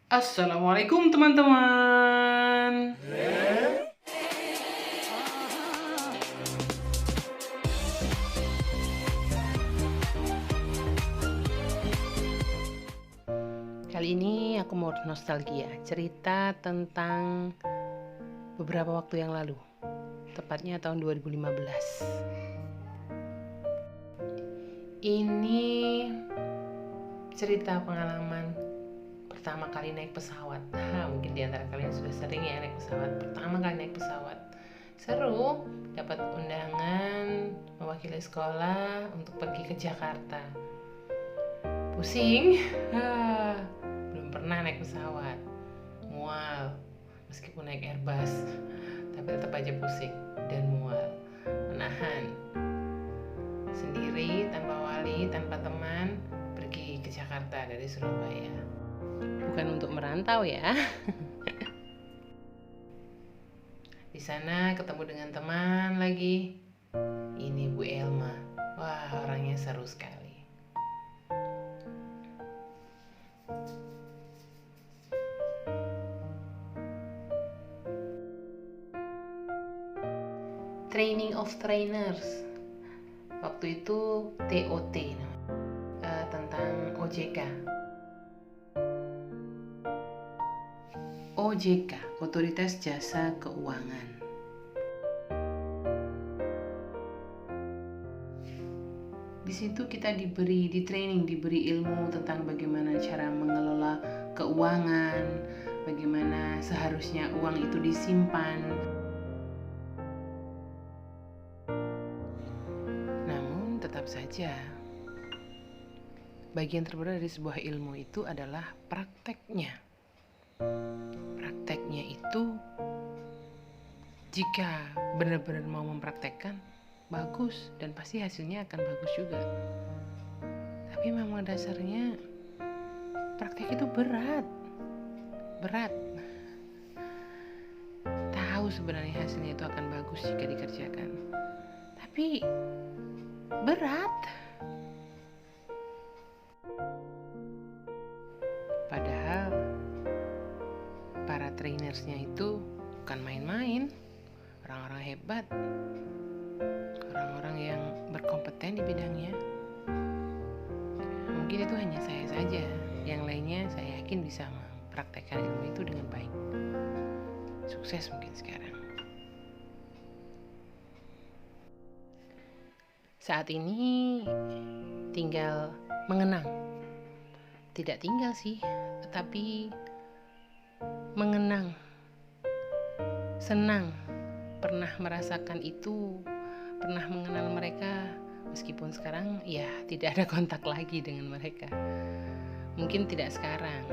Assalamualaikum teman-teman. Kali ini aku mau nostalgia, cerita tentang beberapa waktu yang lalu, tepatnya tahun 2015. Ini cerita pengalaman pertama kali naik pesawat. Mungkin di antara kalian sudah sering ya naik pesawat. Pertama kali naik pesawat, seru, dapat undangan mewakili sekolah untuk pergi ke Jakarta. Pusing, belum pernah naik pesawat, mual, meskipun naik Airbus, tapi tetap aja pusing dan mual, menahan. Sendiri, tanpa wali, tanpa teman, pergi ke Jakarta dari Surabaya. Bukan untuk merantau ya. Di sana ketemu dengan teman lagi. Ini Bu Elma. Wah, orangnya seru sekali. Training of Trainers. Waktu itu TOT tentang OJK. OJK, Otoritas Jasa Keuangan. Di situ kita diberi ilmu tentang bagaimana cara mengelola keuangan, bagaimana seharusnya uang itu disimpan. Namun tetap saja, bagian terberat dari sebuah ilmu itu adalah prakteknya. Prakteknya itu, jika benar-benar mau mempraktekkan, bagus dan pasti hasilnya akan bagus juga. Tapi memang dasarnya praktek itu berat. Tahu sebenarnya hasilnya itu akan bagus jika dikerjakan, tapi berat. Padahal para trainersnya itu bukan main-main, orang-orang hebat, orang-orang yang berkompeten di bidangnya. Mungkin itu hanya saya saja, yang lainnya saya yakin bisa mempraktekkan ilmu itu dengan baik. Sukses mungkin sekarang. Saat ini tinggal mengenang. Tidak tinggal sih, tetapi mengenang. Senang pernah merasakan itu, pernah mengenal mereka, meskipun sekarang ya tidak ada kontak lagi dengan mereka. Mungkin tidak sekarang,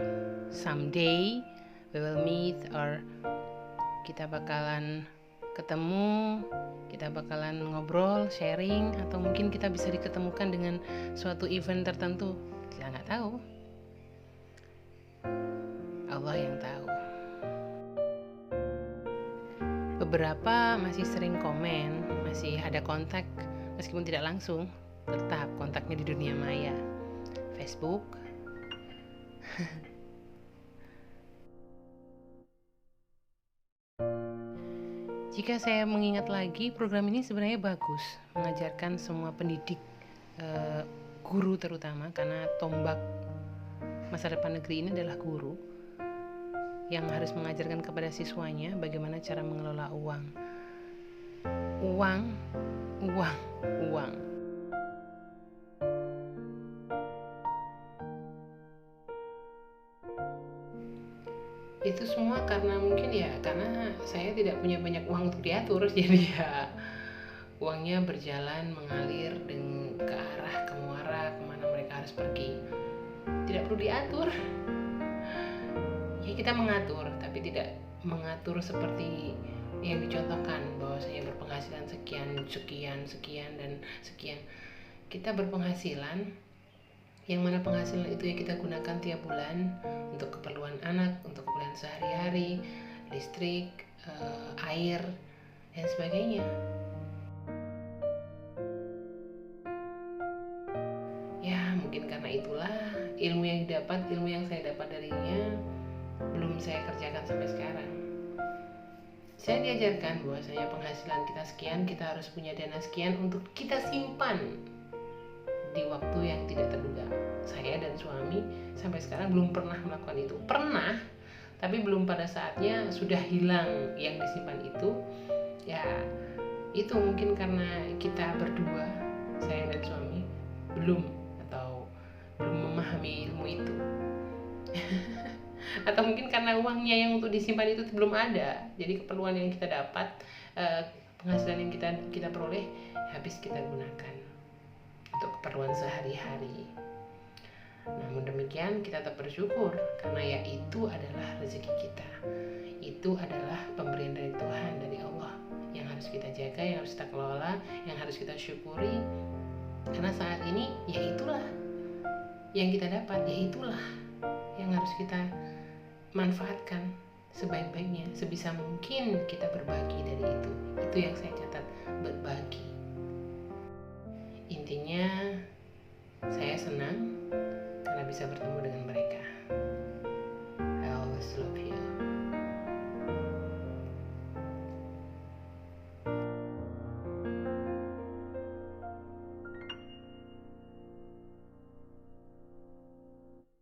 someday we will meet, or kita bakalan ketemu, kita bakalan ngobrol, sharing, atau mungkin kita bisa diketemukan dengan suatu event tertentu. Kita nggak tahu, Allah yang tahu. Beberapa masih sering komen, masih ada kontak, meskipun tidak langsung, tetap kontaknya di dunia maya, Facebook. Jika saya mengingat lagi, program ini sebenarnya bagus, mengajarkan semua pendidik, guru terutama, karena tombak masa depan negeri ini adalah guru, yang harus mengajarkan kepada siswanya bagaimana cara mengelola uang. Itu semua karena mungkin ya karena saya tidak punya banyak uang untuk diatur, jadi ya uangnya berjalan mengalir ke arah, ke muara, kemana mereka harus pergi. Tidak perlu diatur. Ya kita mengatur, tapi tidak mengatur seperti yang dicontohkan bahwa saya berpenghasilan sekian dan sekian. Kita berpenghasilan yang mana penghasilan itu ya kita gunakan tiap bulan untuk keperluan anak, untuk keperluan sehari-hari, listrik, air, dan sebagainya. Ya mungkin karena itulah ilmu yang saya dapat darinya sampai sekarang. Saya diajarkan bahwasanya penghasilan kita sekian, kita harus punya dana sekian untuk kita simpan di waktu yang tidak terduga. Saya dan suami sampai sekarang belum pernah melakukan itu. Pernah, tapi belum pada saatnya, sudah hilang yang disimpan itu. Ya, itu mungkin karena kita berdua, saya dan suami, belum memahami ilmu itu. Atau mungkin karena uangnya yang untuk disimpan itu belum ada. Jadi keperluan yang kita dapat, penghasilan yang kita peroleh, habis kita gunakan untuk keperluan sehari-hari. Namun demikian kita tetap bersyukur, karena ya itu adalah rezeki kita, itu adalah pemberian dari Tuhan, dari Allah, yang harus kita jaga, yang harus kita kelola, yang harus kita syukuri. Karena saat ini ya itulah yang kita dapat, ya itulah yang harus kita manfaatkan sebaik-baiknya. Sebisa mungkin kita berbagi dari itu yang saya catat.